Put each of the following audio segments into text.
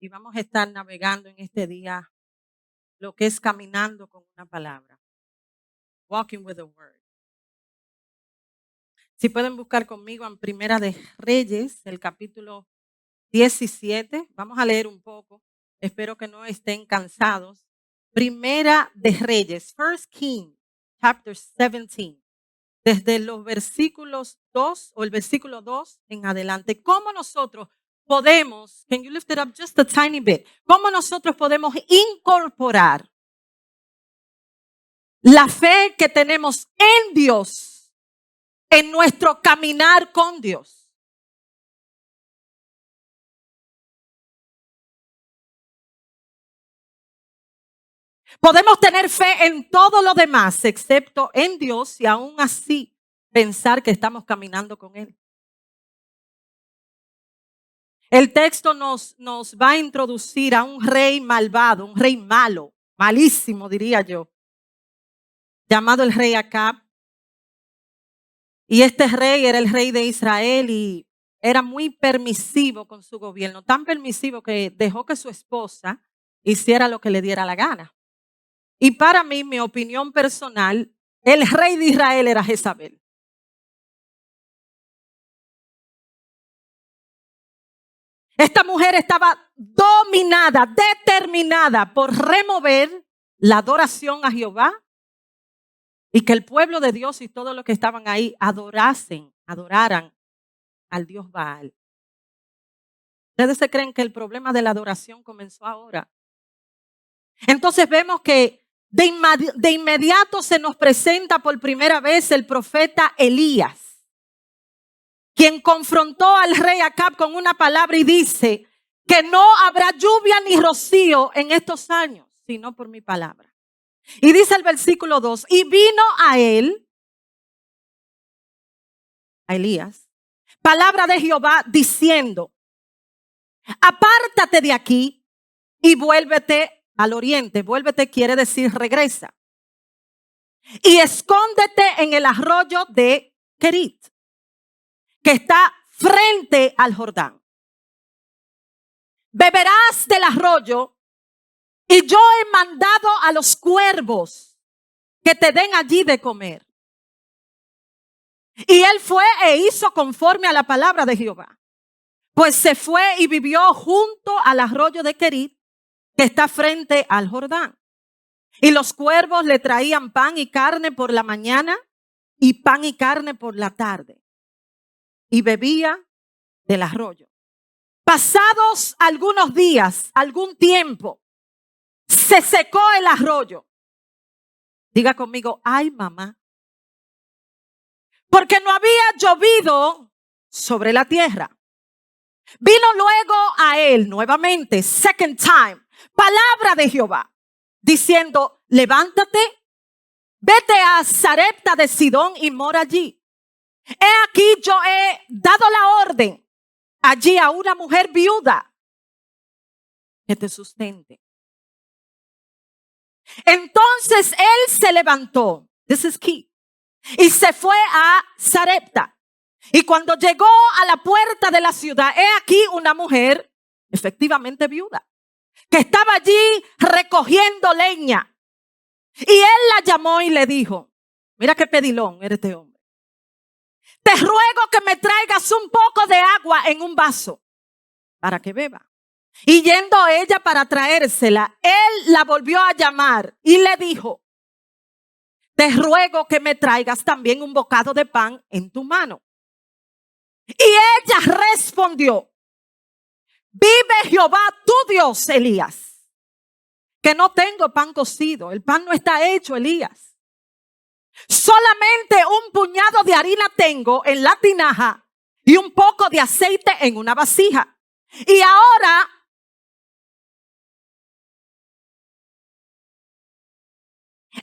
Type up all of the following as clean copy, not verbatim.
y vamos a estar navegando en este día lo que es caminando con una palabra. Walking with the word. Si pueden buscar conmigo en Primera de Reyes, el capítulo 17. Vamos a leer un poco. Espero que no estén cansados. Primera de Reyes, First King, chapter 17. Desde los versículos 2 o el versículo 2 en adelante. ¿Cómo nosotros podemos, can you lift it up just a tiny bit? ¿Cómo nosotros podemos incorporar la fe que tenemos en Dios en nuestro caminar con Dios? Podemos tener fe en todo lo demás, excepto en Dios, y aún así pensar que estamos caminando con Él. El texto nos va a introducir a un rey malvado, un rey malo, malísimo diría yo, llamado el rey Acab. Y este rey era el rey de Israel y era muy permisivo con su gobierno, tan permisivo que dejó que su esposa hiciera lo que le diera la gana. Y para mí, mi opinión personal, el rey de Israel era Jezabel. Esta mujer estaba dominada, determinada por remover la adoración a Jehová y que el pueblo de Dios y todos los que estaban ahí adoraran al Dios Baal. ¿Ustedes se creen que el problema de la adoración comenzó ahora? Entonces vemos que de inmediato se nos presenta por primera vez el profeta Elías, quien confrontó al rey Acab con una palabra y dice que no habrá lluvia ni rocío en estos años, sino por mi palabra. Y dice el versículo 2, y vino a él, a Elías, palabra de Jehová diciendo, apártate de aquí y vuélvete al oriente. Vuélvete quiere decir regresa. Y escóndete en el arroyo de Kerit, que está frente al Jordán. Beberás del arroyo y yo he mandado a los cuervos que te den allí de comer. Y él fue e hizo conforme a la palabra de Jehová. Pues se fue y vivió junto al arroyo de Kerit, que está frente al Jordán. Y los cuervos le traían pan y carne por la mañana y pan y carne por la tarde. Y bebía del arroyo. Pasados algunos días, algún tiempo, se secó el arroyo. Diga conmigo, ay mamá. Porque no había llovido sobre la tierra. Vino luego a él nuevamente, second time, palabra de Jehová, diciendo, levántate, vete a Sarepta de Sidón y mora allí. He aquí yo he dado la orden allí a una mujer viuda que te sustente. Entonces él se levantó, this is key, y se fue a Sarepta. Y cuando llegó a la puerta de la ciudad, he aquí una mujer efectivamente viuda, que estaba allí recogiendo leña. Y él la llamó y le dijo, mira qué pedilón eres este hombre. Te ruego que me traigas un poco de agua en un vaso para que beba. Y yendo ella para traérsela, él la volvió a llamar y le dijo, te ruego que me traigas también un bocado de pan en tu mano. Y ella respondió, vive Jehová tu Dios, Elías, que no tengo pan cocido. El pan no está hecho, Elías. Solamente un puñado de harina tengo en la tinaja y un poco de aceite en una vasija. Y ahora,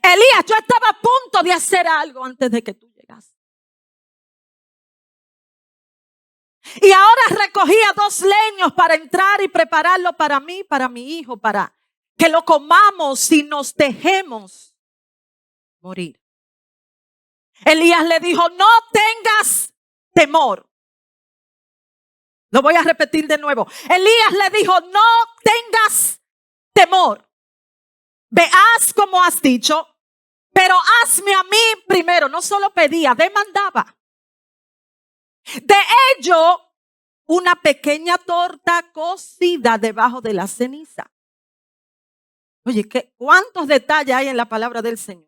Elías, yo estaba a punto de hacer algo antes de que tú llegases. Y ahora recogía 2 leños para entrar y prepararlo para mí, para mi hijo, para que lo comamos y nos dejemos morir. Elías le dijo, no tengas temor. Lo voy a repetir de nuevo. Elías le dijo, no tendrás temor. Ve, haz como has dicho, pero hazme a mí primero. No solo pedía, demandaba. De ello, una pequeña torta cocida debajo de la ceniza. Oye, ¿cuántos detalles hay en la palabra del Señor?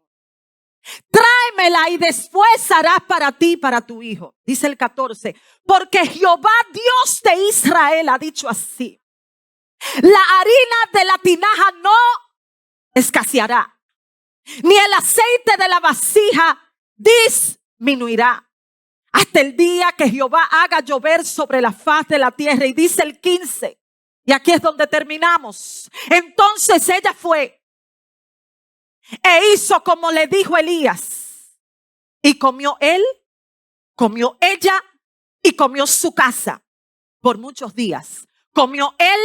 Tráemela y después harás para ti y para tu hijo. Dice el 14. Porque Jehová Dios de Israel ha dicho así: la harina de la tinaja no escaseará, ni el aceite de la vasija disminuirá, hasta el día que Jehová haga llover sobre la faz de la tierra. Y dice el 15. Y aquí es donde terminamos. Entonces ella fue e hizo como le dijo Elías. Y comió él, comió ella y comió su casa por muchos días. Comió él,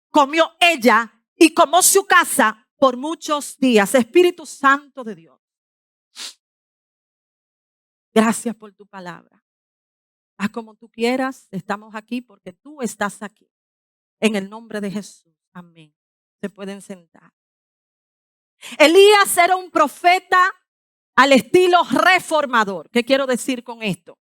comió ella y comió su casa por muchos días. Espíritu Santo de Dios, gracias por tu palabra. Haz como tú quieras. Estamos aquí porque tú estás aquí. En el nombre de Jesús. Amén. Se pueden sentar. Elías era un profeta al estilo reformador. ¿Qué quiero decir con esto?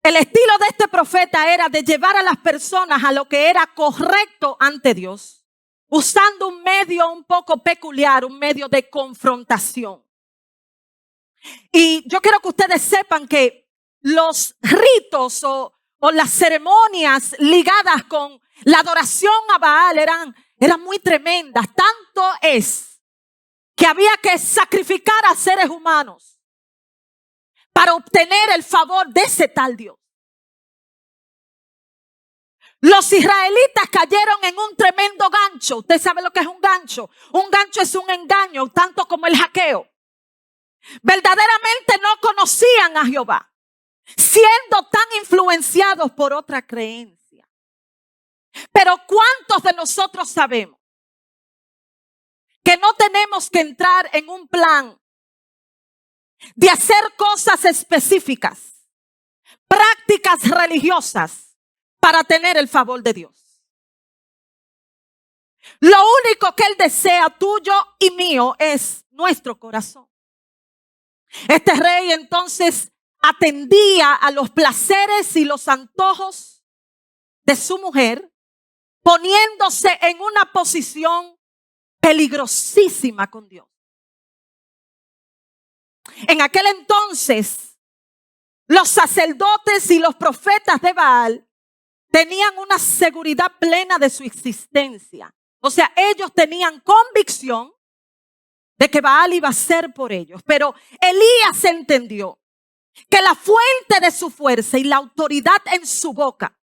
El estilo de este profeta era de llevar a las personas a lo que era correcto ante Dios, usando un medio un poco peculiar, un medio de confrontación. Y yo quiero que ustedes sepan que los ritos o las ceremonias ligadas con la adoración a Baal eran muy tremendas. Tanto es que había que sacrificar a seres humanos para obtener el favor de ese tal Dios. Los israelitas cayeron en un tremendo gancho. ¿Usted sabe lo que es un gancho? Un gancho es un engaño, tanto como el hackeo. Verdaderamente no conocían a Jehová, siendo tan influenciados por otra creencia. Pero ¿cuántos de nosotros sabemos que no tenemos que entrar en un plan de hacer cosas específicas, prácticas religiosas para tener el favor de Dios? Lo único que Él desea, tuyo y mío, es nuestro corazón. Este rey entonces atendía a los placeres y los antojos de su mujer, poniéndose en una posición peligrosísima con Dios. En aquel entonces, los sacerdotes y los profetas de Baal tenían una seguridad plena de su existencia. O sea, ellos tenían convicción de que Baal iba a ser por ellos. Pero Elías entendió que la fuente de su fuerza y la autoridad en su boca,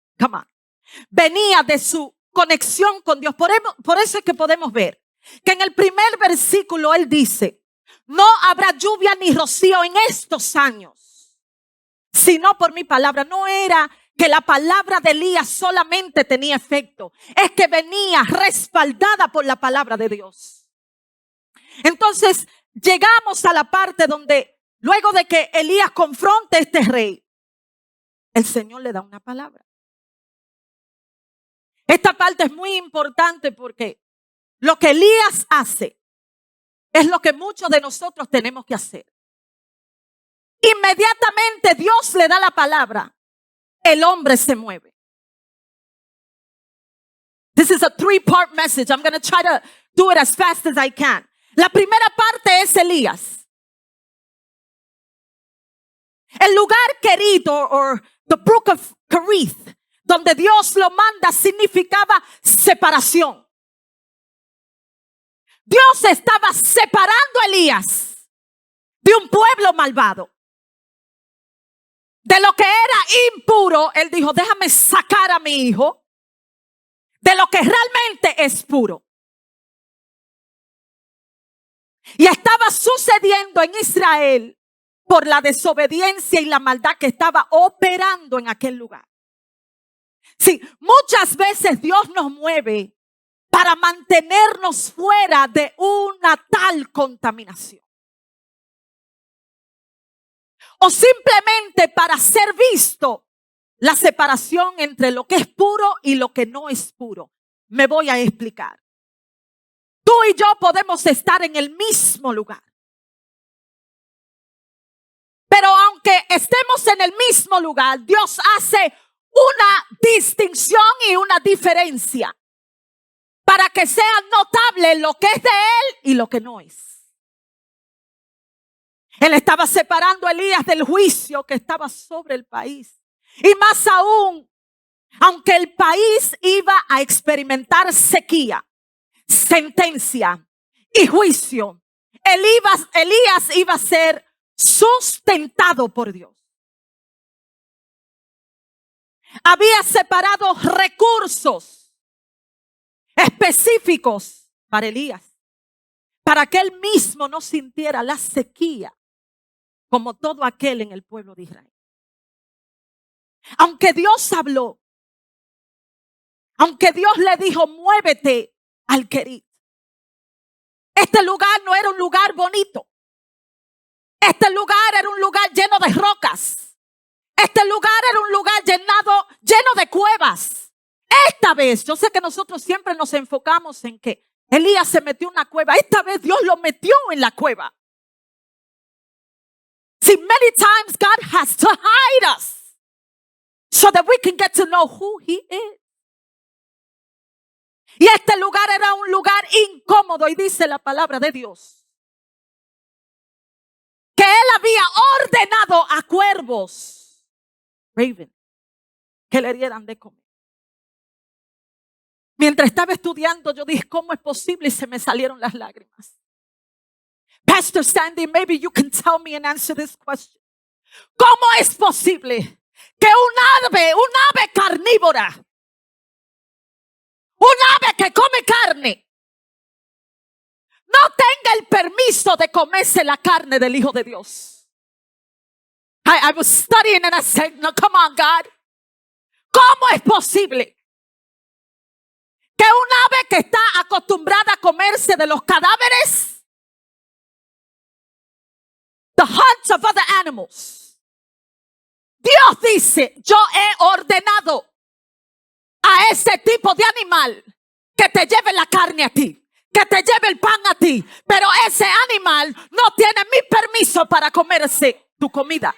venía de su conexión con Dios. Por eso es que podemos ver que en el primer versículo él dice: no habrá lluvia ni rocío en estos años, sino por mi palabra. No era que la palabra de Elías solamente tenía efecto, es que venía respaldada por la palabra de Dios. Entonces llegamos a la parte donde luego de que Elías confronte a este rey, el Señor le da una palabra. Esta parte es muy importante porque lo que Elías hace es lo que muchos de nosotros tenemos que hacer. Inmediatamente Dios le da la palabra, el hombre se mueve. This is a 3-part message. I'm going to try to do it as fast as I can. La primera parte es Elías. El lugar querido, or the brook of Kerith, donde Dios lo manda, significaba separación. Dios estaba separando a Elías de un pueblo malvado. De lo que era impuro, él dijo: déjame sacar a mi hijo de lo que realmente es puro. Y estaba sucediendo en Israel por la desobediencia y la maldad que estaba operando en aquel lugar. Sí, muchas veces Dios nos mueve para mantenernos fuera de una tal contaminación. O simplemente para ser visto la separación entre lo que es puro y lo que no es puro. Me voy a explicar. Tú y yo podemos estar en el mismo lugar. Pero aunque estemos en el mismo lugar, Dios hace una distinción y una diferencia para que sea notable lo que es de Él y lo que no es. Él estaba separando a Elías del juicio que estaba sobre el país. Y más aún, aunque el país iba a experimentar sequía, sentencia y juicio, Elías iba a ser sustentado por Dios. Había separado recursos específicos para Elías, para que él mismo no sintiera la sequía como todo aquel en el pueblo de Israel. Aunque Dios habló, aunque Dios le dijo, muévete al Querit. Este lugar no era un lugar bonito. Este lugar era un lugar lleno de rocas. Este lugar era un lugar lleno de cuevas. Esta vez, yo sé que nosotros siempre nos enfocamos en que Elías se metió en una cueva. Esta vez Dios lo metió en la cueva. See, many times God has to hide us so that we can get to know who He is. Y este lugar era un lugar incómodo, y dice la palabra de Dios que Él había ordenado a cuervos, raven, que le dieran de comer. Mientras estaba estudiando, yo dije, ¿cómo es posible? Y se me salieron las lágrimas. Pastor Sandy, maybe you can tell me and answer this question. ¿Cómo es posible que un ave carnívora, un ave que come carne, no tenga el permiso de comerse la carne del Hijo de Dios? I was studying and I said, no, come on, God. ¿Cómo es posible que un ave que está acostumbrada a comerse de los cadáveres, the hunts of other animals, Dios dice, yo he ordenado a ese tipo de animal que te lleve la carne a ti, que te lleve el pan a ti, pero ese animal no tiene mi permiso para comerse tu comida?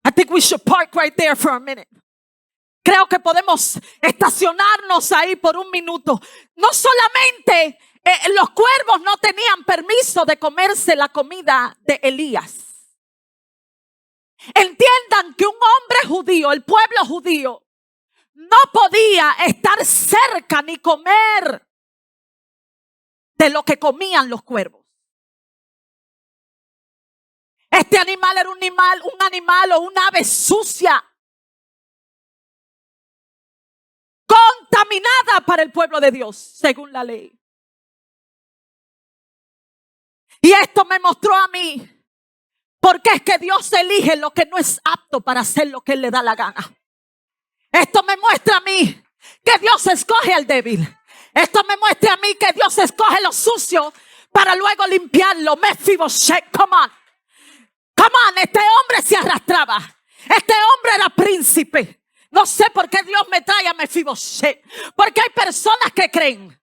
I think we should park right there for a minute. Creo que podemos estacionarnos ahí por un minuto. No solamente los cuervos no tenían permiso de comerse la comida de Elías. Entiendan que un hombre judío, el pueblo judío, no podía estar cerca ni comer de lo que comían los cuervos. Este animal era un animal o un ave sucia, contaminada para el pueblo de Dios, según la ley. Y esto me mostró a mí porque es que Dios elige lo que no es apto para hacer lo que Él le da la gana. Esto me muestra a mí que Dios escoge al débil. Esto me muestra a mí que Dios escoge lo sucio para luego limpiarlo. Mephibosheth, come on. Come on, este hombre se arrastraba. Este hombre era príncipe. No sé por qué Dios me trae a Mephibosheth. Porque hay personas que creen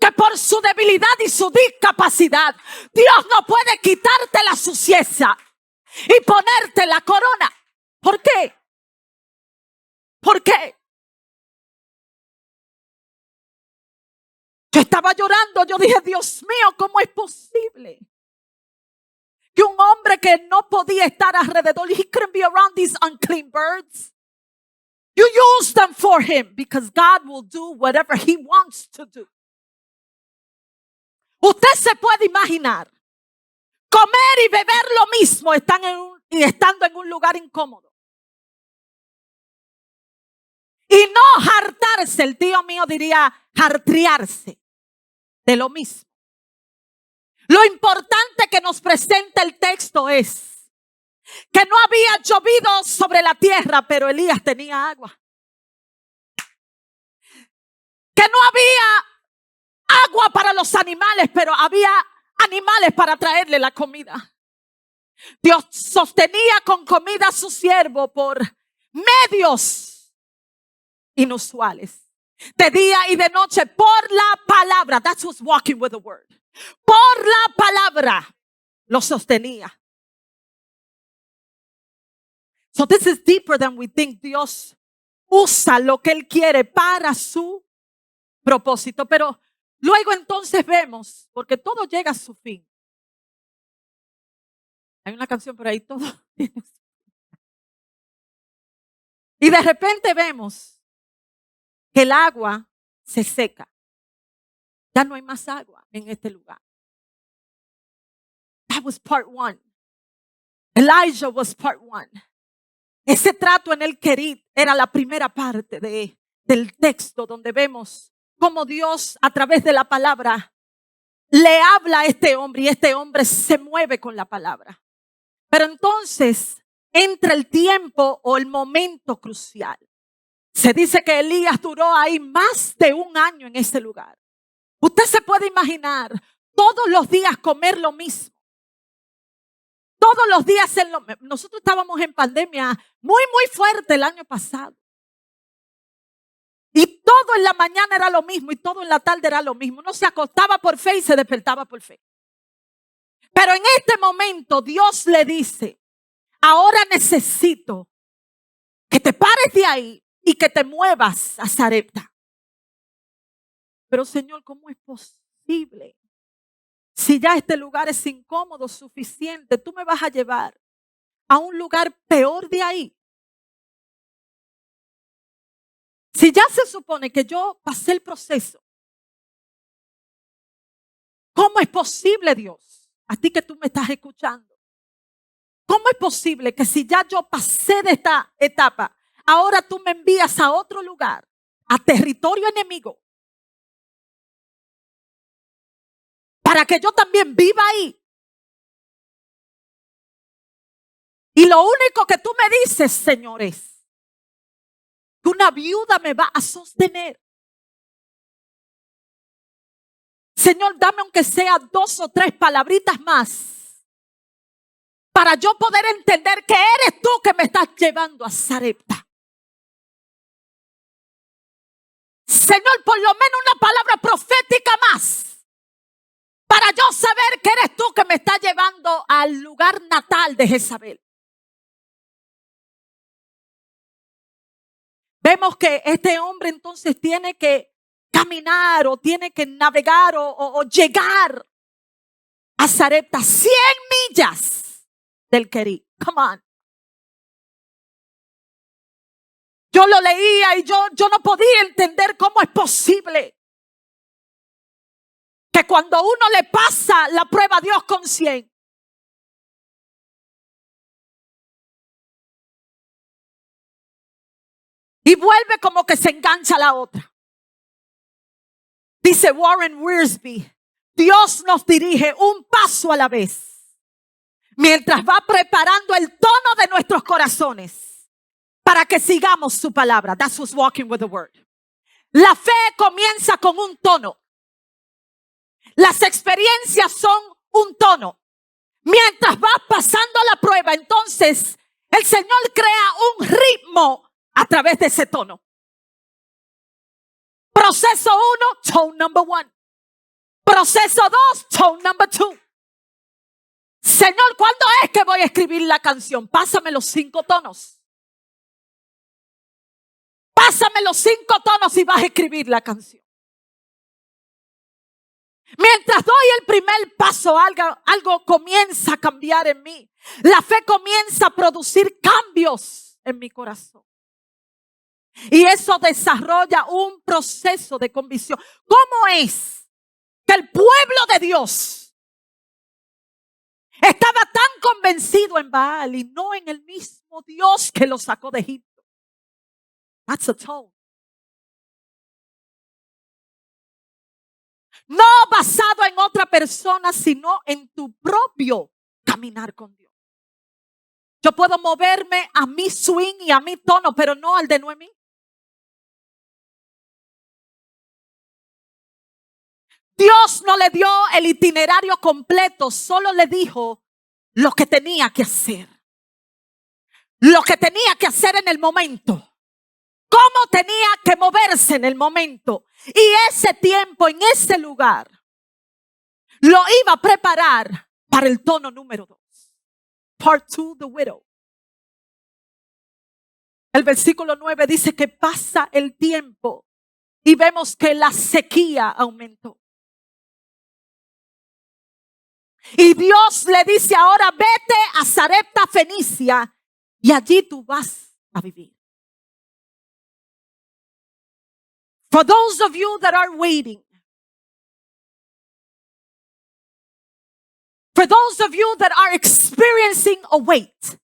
que por su debilidad y su discapacidad, Dios no puede quitarte la suciedad y ponerte la corona. ¿Por qué? ¿Por qué? Yo estaba llorando. Yo dije, Dios mío, ¿cómo es posible que un hombre que no podía estar alrededor, he couldn't be around these unclean birds, you use them for him, because God will do whatever He wants to do. Usted se puede imaginar comer y beber lo mismo estando en un lugar incómodo. Y no hartarse, el tío mío diría hartriarse de lo mismo. Lo importante que nos presenta el texto es que no había llovido sobre la tierra, pero Elías tenía agua. Que no había agua para los animales, pero había animales para traerle la comida. Dios sostenía con comida a su siervo por medios inusuales. De día y de noche, por la palabra. That's what's walking with the word. Por la palabra lo sostenía. So this is deeper than we think. Dios usa lo que Él quiere para su propósito. Pero luego entonces vemos, porque todo llega a su fin. Hay una canción por ahí, todo tiene su fin. Y de repente vemos que el agua se seca. Ya no hay más agua en este lugar. That was part one. Elijah was part one. Ese trato en el Kerit era la primera parte del texto donde vemos cómo Dios a través de la palabra le habla a este hombre y este hombre se mueve con la palabra. Pero entonces entra el tiempo o el momento crucial. Se dice que Elías duró ahí más de 1 año en ese lugar. Usted se puede imaginar todos los días comer lo mismo. Todos los días nosotros estábamos en pandemia muy fuerte el año pasado. Y todo en la mañana era lo mismo y todo en la tarde era lo mismo. Uno se acostaba por fe y se despertaba por fe. Pero en este momento Dios le dice, ahora necesito que te pares de ahí y que te muevas a Sarepta. Pero Señor, ¿cómo es posible? Si ya este lugar es incómodo suficiente, tú me vas a llevar a un lugar peor de ahí. Si ya se supone que yo pasé el proceso, ¿cómo es posible, Dios? A ti que tú me estás escuchando. ¿Cómo es posible que si ya yo pasé de esta etapa, ahora tú me envías a otro lugar, a territorio enemigo? Para que yo también viva ahí. Y lo único que tú me dices, Señor, es que una viuda me va a sostener. Señor, dame aunque sea 2 o 3 palabritas más para yo poder entender que eres tú que me estás llevando a Sarepta. Señor, por lo menos una palabra profética más. Para yo saber que eres tú que me estás llevando al lugar natal de Jezabel. Vemos que este hombre entonces tiene que caminar o tiene que navegar o llegar a Sarepta. 100 millas del Kerit. Come on. Yo lo leía y yo no podía entender cómo es posible que cuando uno le pasa la prueba a Dios con 100, y vuelve como que se engancha a la otra. Dice Warren Wiersbe, Dios nos dirige un paso a la vez, mientras va preparando el tono de nuestros corazones para que sigamos su palabra. That's what's walking with the word. La fe comienza con un tono. Las experiencias son un tono. Mientras vas pasando la prueba, entonces el Señor crea un ritmo a través de ese tono. Proceso 1, tone number 1. Proceso 2, tone number 2. Señor, ¿cuándo es que voy a escribir la canción? Pásame los 5 tonos. Pásame los 5 tonos y vas a escribir la canción. Mientras doy el primer paso, algo comienza a cambiar en mí. La fe comienza a producir cambios en mi corazón. Y eso desarrolla un proceso de convicción. ¿Cómo es que el pueblo de Dios estaba tan convencido en Baal y no en el mismo Dios que lo sacó de Egipto? That's a tone. No basado en otra persona, sino en tu propio caminar con Dios. Yo puedo moverme a mi swing y a mi tono, pero no al de Noemí. Dios no le dio el itinerario completo, solo le dijo lo que tenía que hacer. Lo que tenía que hacer en el momento. cómo tenía que moverse en el momento. Y ese tiempo, en ese lugar, lo iba a preparar para el tono número 2. Part 2, the widow. El versículo 9 dice que pasa el tiempo y vemos que la sequía aumentó. Y Dios le dice ahora, vete a Sarepta Fenicia y allí tú vas a vivir. For those of you that are waiting, for those of you that are experiencing a wait,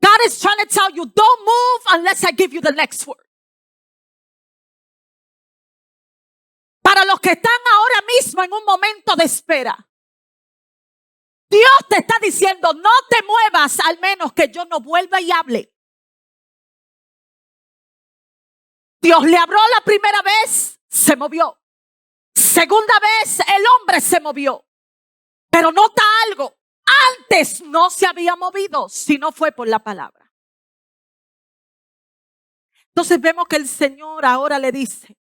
God is trying to tell you, don't move unless I give you the next word. Para los que están ahora mismo en un momento de espera, Dios te está diciendo, no te muevas al menos que yo no vuelva y hable. Dios le habló la primera vez, se movió. Segunda vez, el hombre se movió. Pero nota algo, antes no se había movido si no fue por la palabra. Entonces vemos que el Señor ahora le dice,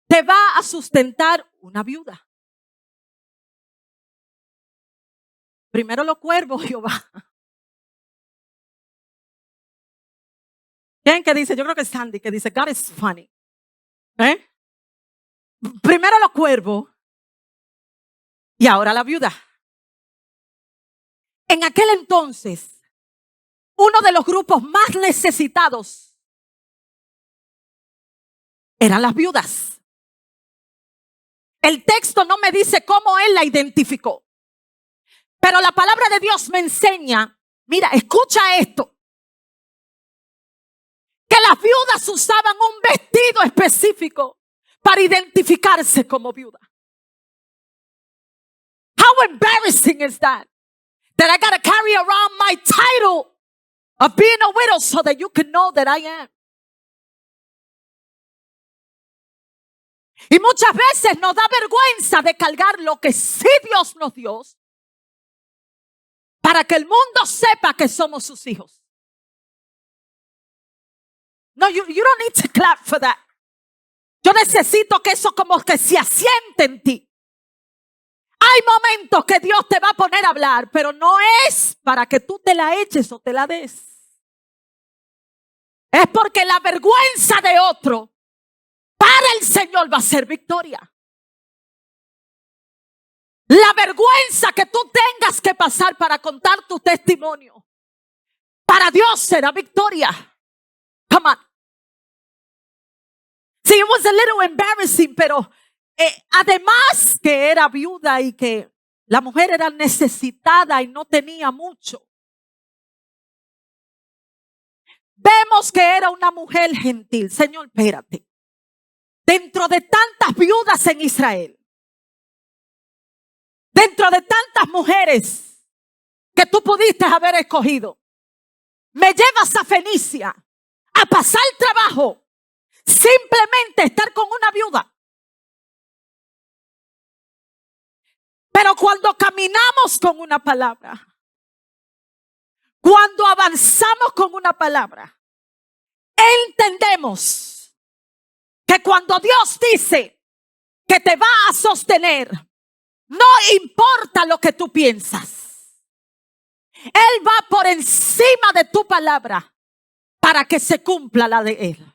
te va a sustentar una viuda. Primero los cuervos, Jehová. ¿Quién que dice? Yo creo que es Sandy que dice, God is funny. Primero los cuervos y ahora la viuda. En aquel entonces, uno de los grupos más necesitados eran las viudas. El texto no me dice cómo él la identificó. Pero la palabra de Dios me enseña, mira, escucha esto. Que las viudas usaban un vestido específico para identificarse como viuda. How embarrassing is that? That I gotta carry around my title of being a widow so that you can know that I am. Y muchas veces nos da vergüenza de cargar lo que sí Dios nos dio para que el mundo sepa que somos sus hijos. No, you don't need to clap for that. Yo necesito que eso como que se asiente en ti. Hay momentos que Dios te va a poner a hablar, pero no es para que tú te la eches o te la des. Es porque la vergüenza de otro para el Señor va a ser victoria. La vergüenza que tú tengas que pasar para contar tu testimonio, para Dios será victoria. Come on. See, it was a little embarrassing, pero además que era viuda y que la mujer era necesitada y no tenía mucho, vemos que era una mujer gentil. Señor, espérate. Dentro de tantas viudas en Israel, dentro de tantas mujeres que tú pudiste haber escogido, me llevas a Fenicia a pasar trabajo, simplemente estar con una viuda. Pero cuando caminamos con una palabra, cuando avanzamos con una palabra, entendemos que cuando Dios dice que te va a sostener, no importa lo que tú piensas. Él va por encima de tu palabra para que se cumpla la de Él.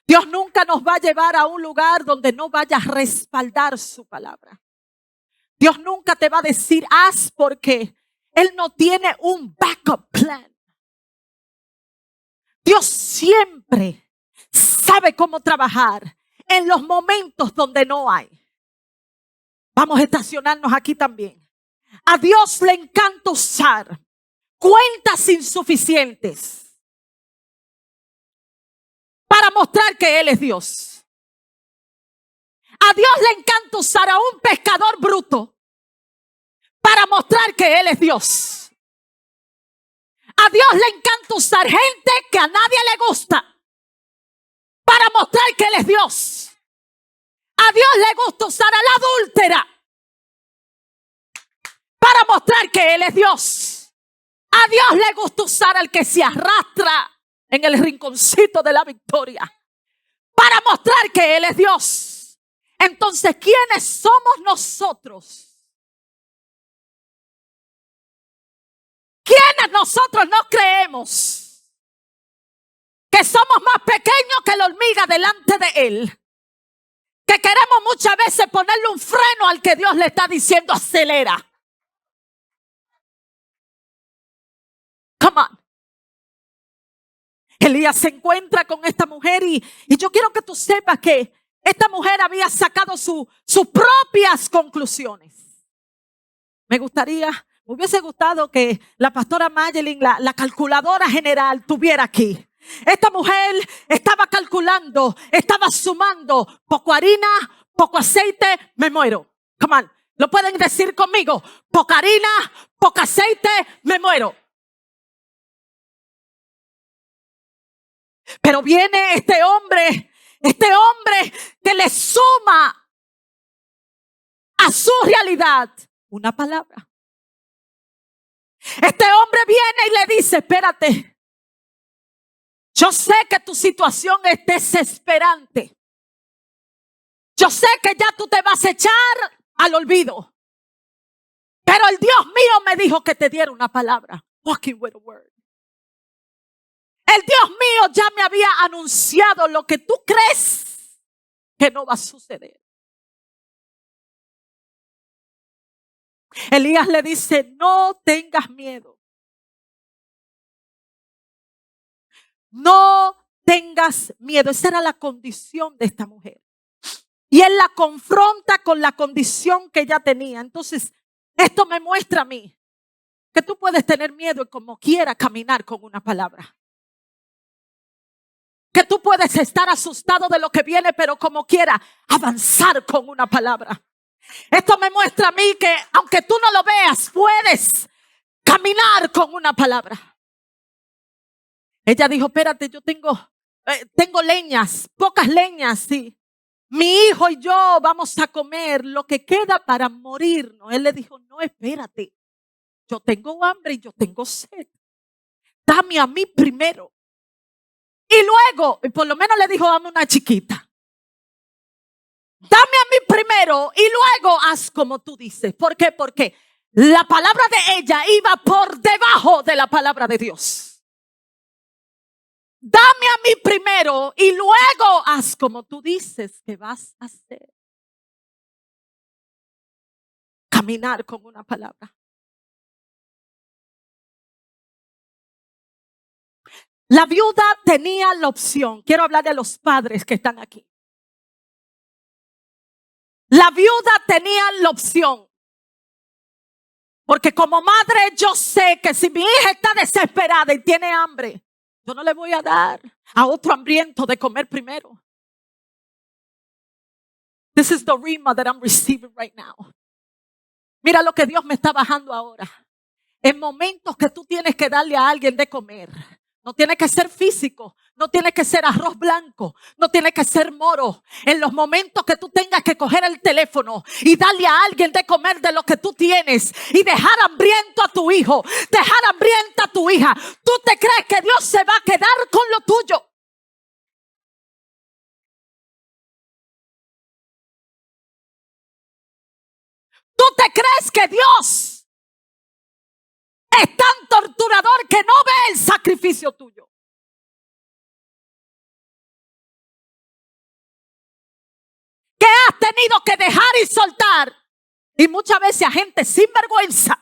Dios nunca nos va a llevar a un lugar donde no vaya a respaldar su palabra. Dios nunca te va a decir haz porque Él no tiene un backup plan. Dios siempre sabe cómo trabajar en los momentos donde no hay. Vamos a estacionarnos aquí también. A Dios le encanta usar cuentas insuficientes para mostrar que Él es Dios. A Dios le encanta usar a un pescador bruto para mostrar que Él es Dios. A Dios le encanta usar gente que a nadie le gusta para mostrar que Él es Dios. A Dios le gusta usar a la adúltera para mostrar que Él es Dios. A Dios le gusta usar al que se arrastra en el rinconcito de la victoria para mostrar que Él es Dios. Entonces, ¿quiénes somos nosotros? ¿Quiénes nosotros no creemos que somos más pequeños que la hormiga delante de Él? Que queremos muchas veces ponerle un freno al que Dios le está diciendo acelera. Come on. Elías se encuentra con esta mujer y yo quiero que tú sepas que esta mujer había sacado sus propias conclusiones. Me hubiese gustado que la pastora Mayelin, la calculadora general, tuviera aquí. Esta mujer estaba calculando, estaba sumando, poco harina, poco aceite, me muero. Come on, lo pueden decir conmigo, poca harina, poco aceite, me muero. Pero viene este hombre que le suma a su realidad una palabra. Este hombre viene y le dice, espérate, yo sé que tu situación es desesperante. Yo sé que ya tú te vas a echar al olvido. Pero el Dios mío me dijo que te diera una palabra. Walking with a word. El Dios mío ya me había anunciado lo que tú crees que no va a suceder. Elías le dice, no tengas miedo. No tengas miedo. Esa era la condición de esta mujer. Y él la confronta con la condición que ella tenía. Entonces, esto me muestra a mí que tú puedes tener miedo y como quiera caminar con una palabra. Que tú puedes estar asustado de lo que viene, pero como quiera avanzar con una palabra. Esto me muestra a mí que aunque tú no lo veas, puedes caminar con una palabra. Ella dijo, espérate, yo tengo leñas, pocas leñas, sí. Mi hijo y yo vamos a comer lo que queda para morirnos. Él le dijo, no, espérate. Yo tengo hambre y yo tengo sed. Dame a mí primero. Y luego, y por lo menos le dijo, dame una chiquita. Dame a mí primero y luego haz como tú dices. ¿Por qué? Porque la palabra de ella iba por debajo de la palabra de Dios. Dame a mí primero y luego haz como tú dices que vas a hacer. Caminar con una palabra. La viuda tenía la opción. Quiero hablar de los padres que están aquí. La viuda tenía la opción. Porque como madre yo sé que si mi hija está desesperada y tiene hambre, yo no le voy a dar a otro hambriento de comer primero. This is the rhema that I'm receiving right now. Mira lo que Dios me está bajando ahora. En momentos que tú tienes que darle a alguien de comer. No tiene que ser físico, no tiene que ser arroz blanco, no tiene que ser moro. En los momentos que tú tengas que coger el teléfono y darle a alguien de comer de lo que tú tienes y dejar hambriento a tu hijo, dejar hambrienta a tu hija, ¿tú te crees que Dios se va a quedar con lo tuyo? ¿Tú te crees que Dios es tan torturador que no ve el sacrificio tuyo? Que has tenido que dejar y soltar. Y muchas veces a gente sin vergüenza.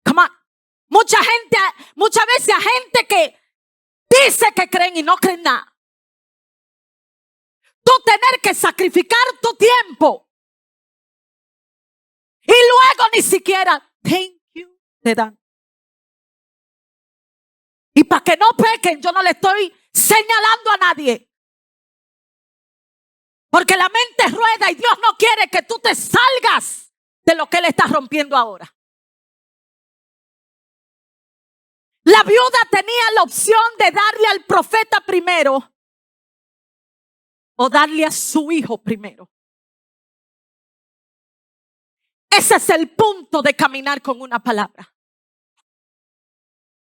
Come on. Muchas veces a gente que dice que creen y no creen nada. Tú tener que sacrificar tu tiempo. Y luego ni siquiera thank you te dan. Y para que no pequen, yo no le estoy señalando a nadie. Porque la mente rueda y Dios no quiere que tú te salgas de lo que Él está rompiendo ahora. La viuda tenía la opción de darle al profeta primero o darle a su hijo primero. Ese es el punto de caminar con una palabra.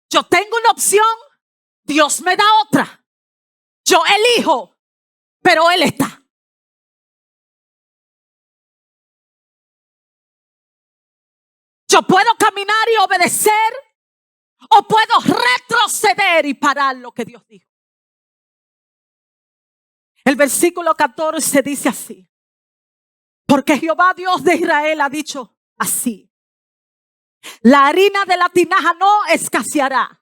Yo tengo una opción, Dios me da otra. Yo elijo, pero Él está. Yo puedo caminar y obedecer, o puedo retroceder y parar lo que Dios dijo. El versículo 14 dice así: porque Jehová Dios de Israel ha dicho así: la harina de la tinaja no escaseará,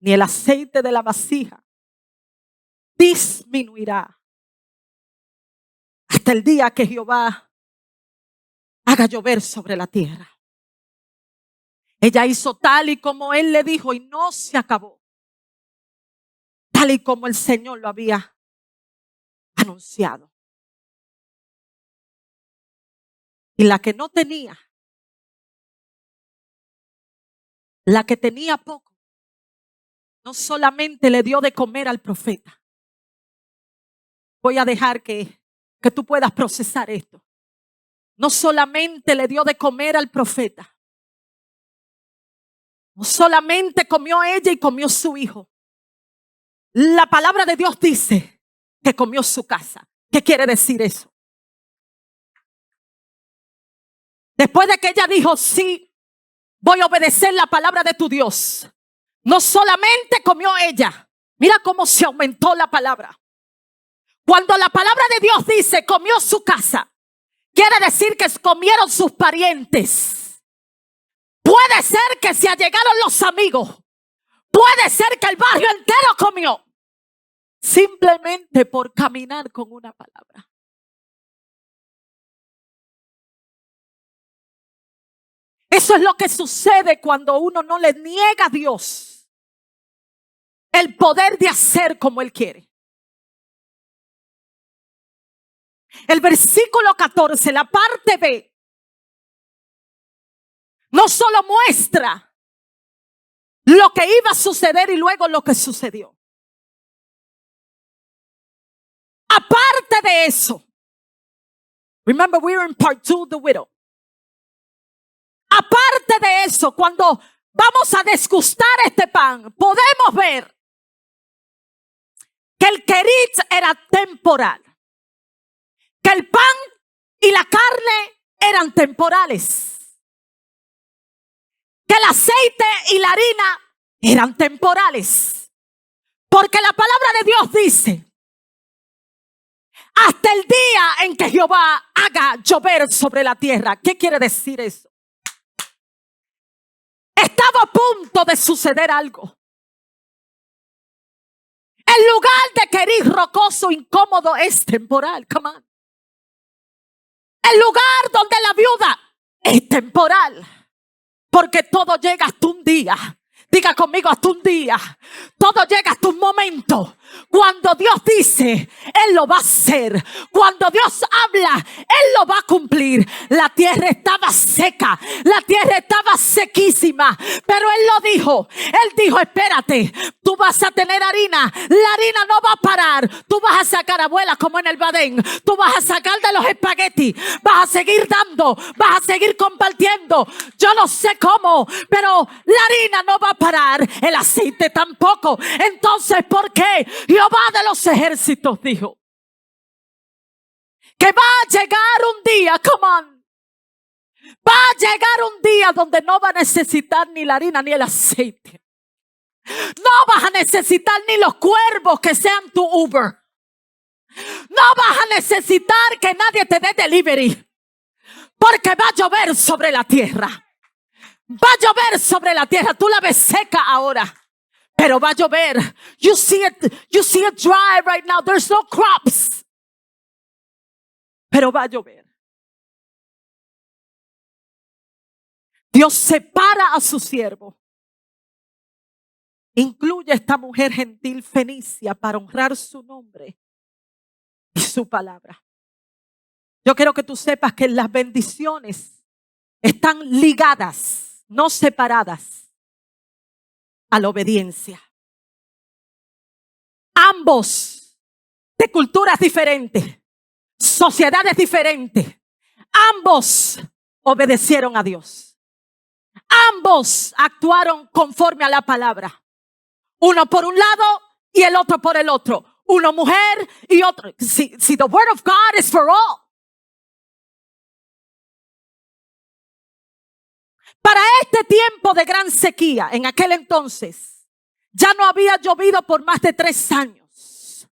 ni el aceite de la vasija disminuirá, hasta el día que Jehová haga llover sobre la tierra. Ella hizo tal y como él le dijo, y no se acabó, tal y como el Señor lo había anunciado. Y la que no tenía, la que tenía poco, no solamente le dio de comer al profeta. Voy a dejar que tú puedas procesar esto. No solamente le dio de comer al profeta, no solamente comió ella y comió su hijo. La palabra de Dios dice que comió su casa. ¿Qué quiere decir eso? Después de que ella dijo, sí, voy a obedecer la palabra de tu Dios, no solamente comió ella. Mira cómo se aumentó la palabra. Cuando la palabra de Dios dice comió su casa, quiere decir que comieron sus parientes. Puede ser que se allegaron los amigos. Puede ser que el barrio entero comió. Simplemente por caminar con una palabra. Eso es lo que sucede cuando uno no le niega a Dios el poder de hacer como Él quiere. El versículo 14, la parte B, no solo muestra lo que iba a suceder y luego lo que sucedió. Aparte de eso, remember we were in part 2, the widow. Aparte de eso, cuando vamos a degustar este pan, podemos ver que el querit era temporal, que el pan y la carne eran temporales, que el aceite y la harina eran temporales, porque la palabra de Dios dice: hasta el día en que Jehová haga llover sobre la tierra. ¿Qué quiere decir eso? Estaba a punto de suceder algo. El lugar de querir rocoso, incómodo, es temporal. Come on. El lugar donde la viuda es temporal, porque todo llega hasta un día. Diga conmigo, hasta un día. Todo llega hasta un momento. Cuando Dios dice, Él lo va a hacer. Cuando Dios habla, Él lo va a cumplir. La tierra estaba seca. La tierra estaba sequísima. Pero Él lo dijo. Él dijo, espérate. Tú vas a tener harina. La harina no va a parar. Tú vas a sacar, abuela, como en el Badén. Tú vas a sacar de los espaguetis. Vas a seguir dando. Vas a seguir compartiendo. Yo no sé cómo, pero la harina no va a parar, el aceite tampoco. Entonces, ¿por qué? Jehová de los ejércitos dijo que va a llegar un día, come on, va a llegar un día donde no va a necesitar ni la harina ni el aceite. No vas a necesitar ni los cuervos que sean tu Uber. No vas a necesitar que nadie te dé delivery, porque va a llover sobre la tierra. Va a llover sobre la tierra. Tú la ves seca ahora, pero va a llover. You see it dry right now. There's no crops. Pero va a llover. Dios separa a su siervo. Incluye a esta mujer gentil fenicia para honrar su nombre y su palabra. Yo quiero que tú sepas que las bendiciones están ligadas, no separadas, a la obediencia. Ambos de culturas diferentes, sociedades diferentes, ambos obedecieron a Dios. Ambos actuaron conforme a la palabra. Uno por un lado y el otro por el otro. Uno mujer y otro. See, the word of God is for all. Para este tiempo de gran sequía, en aquel entonces, ya no había llovido por más de 3 años.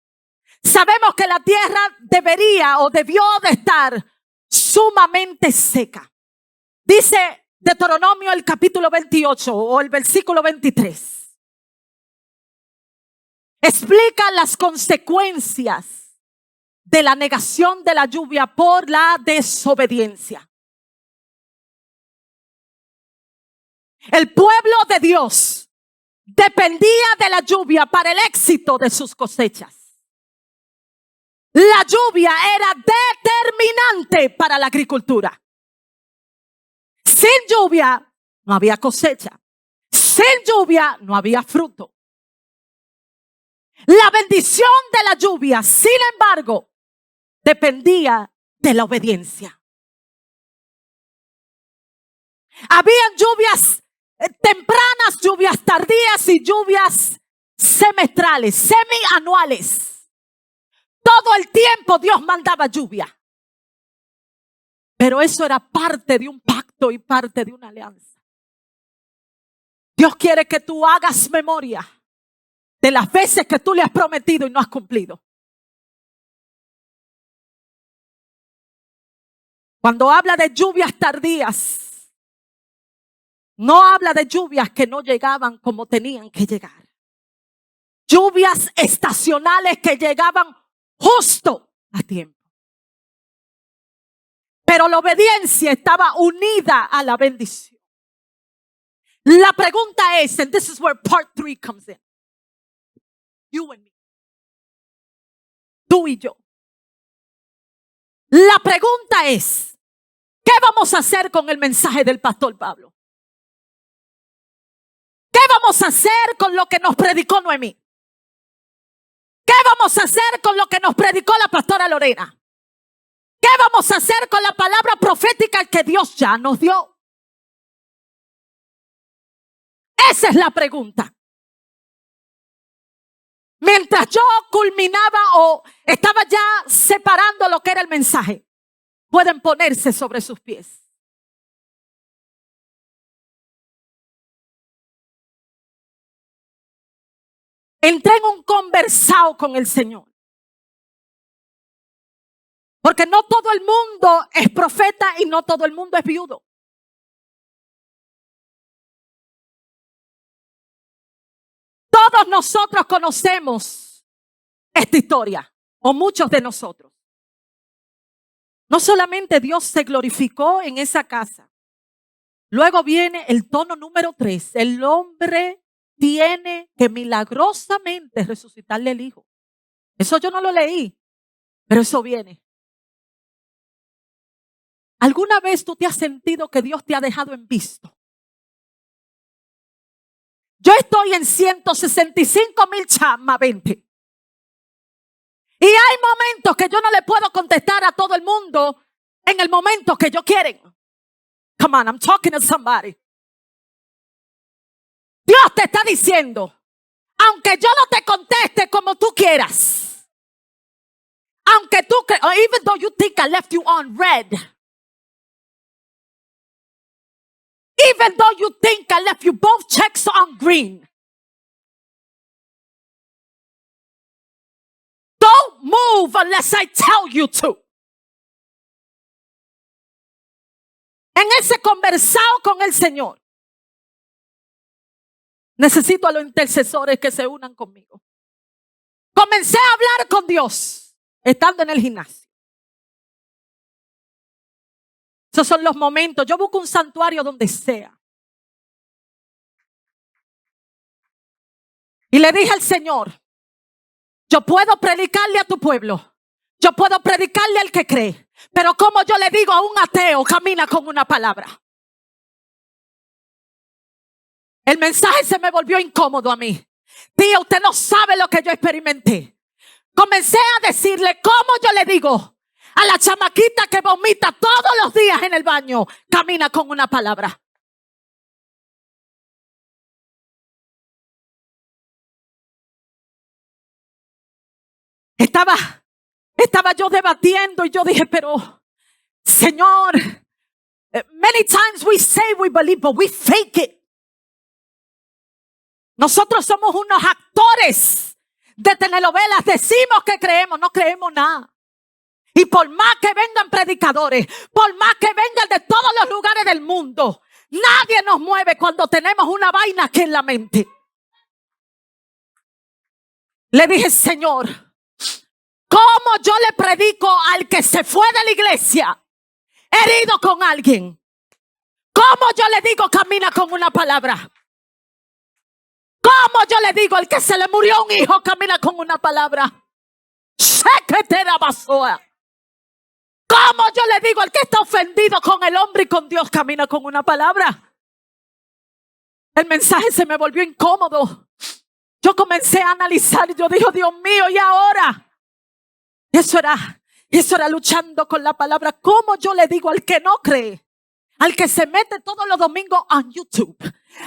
Sabemos que la tierra debería o debió de estar sumamente seca. Dice Deuteronomio el capítulo 28 o el versículo 23. Explica las consecuencias de la negación de la lluvia por la desobediencia. El pueblo de Dios dependía de la lluvia para el éxito de sus cosechas. La lluvia era determinante para la agricultura. Sin lluvia no había cosecha. Sin lluvia no había fruto. La bendición de la lluvia, sin embargo, dependía de la obediencia. Habían lluvias tempranas, lluvias tardías y lluvias semestrales, semianuales. Todo el tiempo Dios mandaba lluvia. Pero eso era parte de un pacto y parte de una alianza. Dios quiere que tú hagas memoria de las veces que tú le has prometido y no has cumplido. Cuando habla de lluvias tardías, no habla de lluvias que no llegaban como tenían que llegar. Lluvias estacionales que llegaban justo a tiempo. Pero la obediencia estaba unida a la bendición. La pregunta es, and this is where part 3 comes in. You and me. Tú y yo. La pregunta es, ¿qué vamos a hacer con el mensaje del pastor Pablo? ¿Qué vamos a hacer con lo que nos predicó Noemí? ¿Qué vamos a hacer con lo que nos predicó la pastora Lorena? ¿Qué vamos a hacer con la palabra profética que Dios ya nos dio? Esa es la pregunta. Mientras yo culminaba o estaba ya separando lo que era el mensaje, pueden ponerse sobre sus pies. Entré en un conversado con el Señor. Porque no todo el mundo es profeta y no todo el mundo es viudo. Todos nosotros conocemos esta historia, o muchos de nosotros. No solamente Dios se glorificó en esa casa. Luego viene el tono número 3. El hombre tiene que milagrosamente resucitarle el hijo. Eso yo no lo leí, pero eso viene. ¿Alguna vez tú te has sentido que Dios te ha dejado en visto? Yo estoy en 165,000 chama 20. Y hay momentos que yo no le puedo contestar a todo el mundo en el momento que ellos quieren. Come on, I'm talking to somebody. Dios te está diciendo, aunque yo no te conteste como tú quieras, aunque tú, or even though you think I left you on red, even though you think I left you both checks on green, don't move unless I tell you to. En ese conversado con el Señor, necesito a los intercesores que se unan conmigo. Comencé a hablar con Dios estando en el gimnasio. Esos son los momentos. Yo busco un santuario donde sea. Y le dije al Señor, yo puedo predicarle a tu pueblo. Yo puedo predicarle al que cree. Pero como yo le digo a un ateo, camina con una palabra. El mensaje se me volvió incómodo a mí. Tía, usted no sabe lo que yo experimenté. Comencé a decirle cómo yo le digo A la chamaquita que vomita todos los días en el baño, camina con una palabra. Estaba yo debatiendo y yo dije, pero Señor, many times we say we believe, but we fake it. Nosotros somos unos actores de telenovelas. Decimos que creemos, no creemos nada. Y por más que vengan predicadores, por más que vengan de todos los lugares del mundo, nadie nos mueve cuando tenemos una vaina aquí en la mente. Le dije, Señor, ¿cómo yo le predico al que se fue de la iglesia herido con alguien? ¿Cómo yo le digo camina con una palabra? ¿Cómo yo le digo al que se le murió un hijo camina con una palabra? ¿Cómo yo le digo al que está ofendido con el hombre y con Dios camina con una palabra? El mensaje se me volvió incómodo. Yo comencé a analizar y yo dije, Dios mío, ¿y ahora? Eso era luchando con la palabra. ¿Cómo yo le digo al que no cree? Al que se mete todos los domingos en YouTube,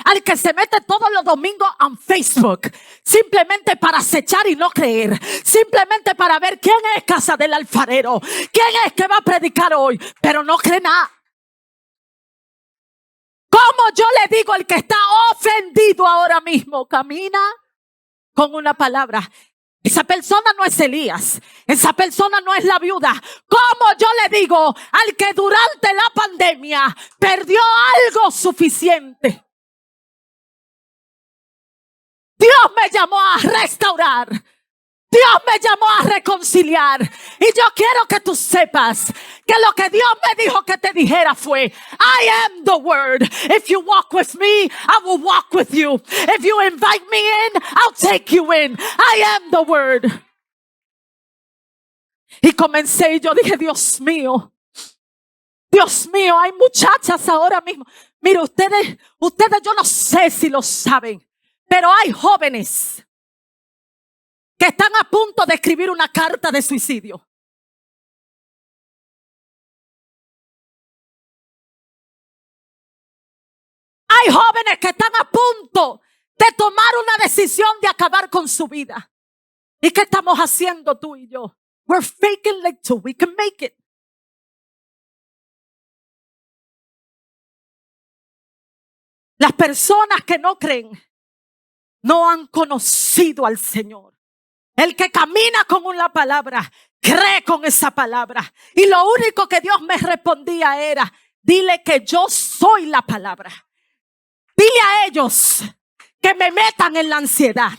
al que se mete todos los domingos en Facebook, simplemente para acechar y no creer, simplemente para ver quién es casa del alfarero, quién es que va a predicar hoy, pero no cree nada. ¿Cómo yo le digo al que está ofendido ahora mismo? Camina con una palabra. Esa persona no es Elías. Esa persona no es la viuda. ¿Cómo yo le digo al que durante la pandemia perdió algo suficiente? Dios me llamó a restaurar. Dios me llamó a reconciliar. Y yo quiero que tú sepas que lo que Dios me dijo que te dijera fue: I am the word. If you walk with me, I will walk with you. If you invite me in, I'll take you in. I am the word. Y comencé y yo dije, Dios mío, hay muchachas ahora mismo. Mire, ustedes yo no sé si lo saben, pero hay jóvenes que están a punto de escribir una carta de suicidio. Hay jóvenes que están a punto de tomar una decisión de acabar con su vida. ¿Y qué estamos haciendo tú y yo? We're faking like till we can make it. Las personas que no creen no han conocido al Señor. El que camina con una palabra, cree con esa palabra. Y lo único que Dios me respondía era: dile que yo soy la palabra. Dile a ellos que me metan en la ansiedad,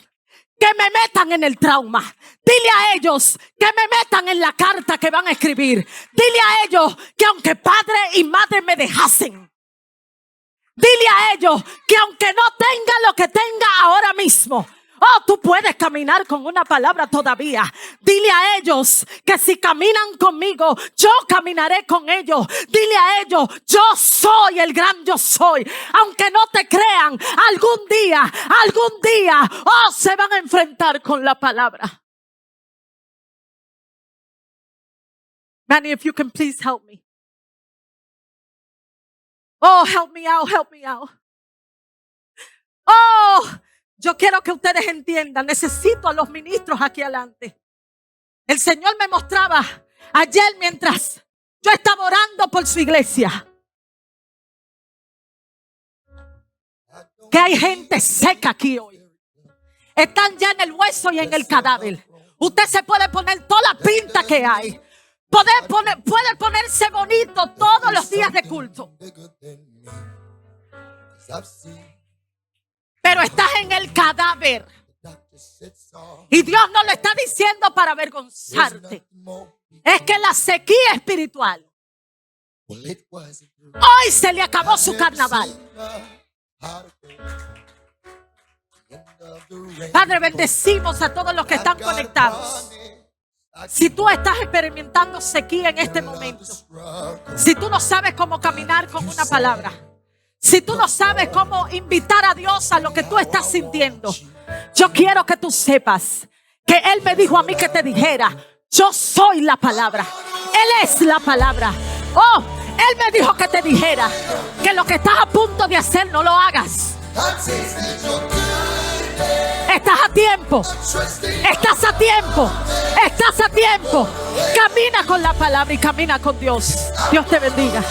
que me metan en el trauma. Dile a ellos que me metan en la carta que van a escribir. Dile a ellos que aunque padre y madre me dejasen, dile a ellos que aunque no tenga lo que tenga ahora mismo, tú puedes caminar con una palabra todavía. Dile a ellos que si caminan conmigo, yo caminaré con ellos. Dile a ellos, yo soy el gran yo soy. Aunque no te crean, algún día, se van a enfrentar con la palabra. Manny, if you can please help me. Oh, help me out, help me out. Yo quiero que ustedes entiendan, necesito a los ministros aquí adelante. El Señor me mostraba ayer mientras yo estaba orando por su iglesia, que hay gente seca aquí hoy. Están ya en el hueso y en el cadáver. Usted se puede poner toda la pinta que hay. Puede ponerse bonito todos los días de culto, pero estás en el cadáver. Y Dios no lo está diciendo para avergonzarte. Es que la sequía espiritual, hoy se le acabó su carnaval. Padre, bendecimos a todos los que están conectados. Si tú estás experimentando sequía en este momento, si tú no sabes cómo caminar con una palabra, si tú no sabes cómo invitar a Dios a lo que tú estás sintiendo, yo quiero que tú sepas que Él me dijo a mí que te dijera: yo soy la palabra. Él es la palabra. Oh, Él me dijo que te dijera que lo que estás a punto de hacer no lo hagas. Estás a tiempo. Estás a tiempo. Estás a tiempo. Camina con la palabra y camina con Dios. Dios te bendiga.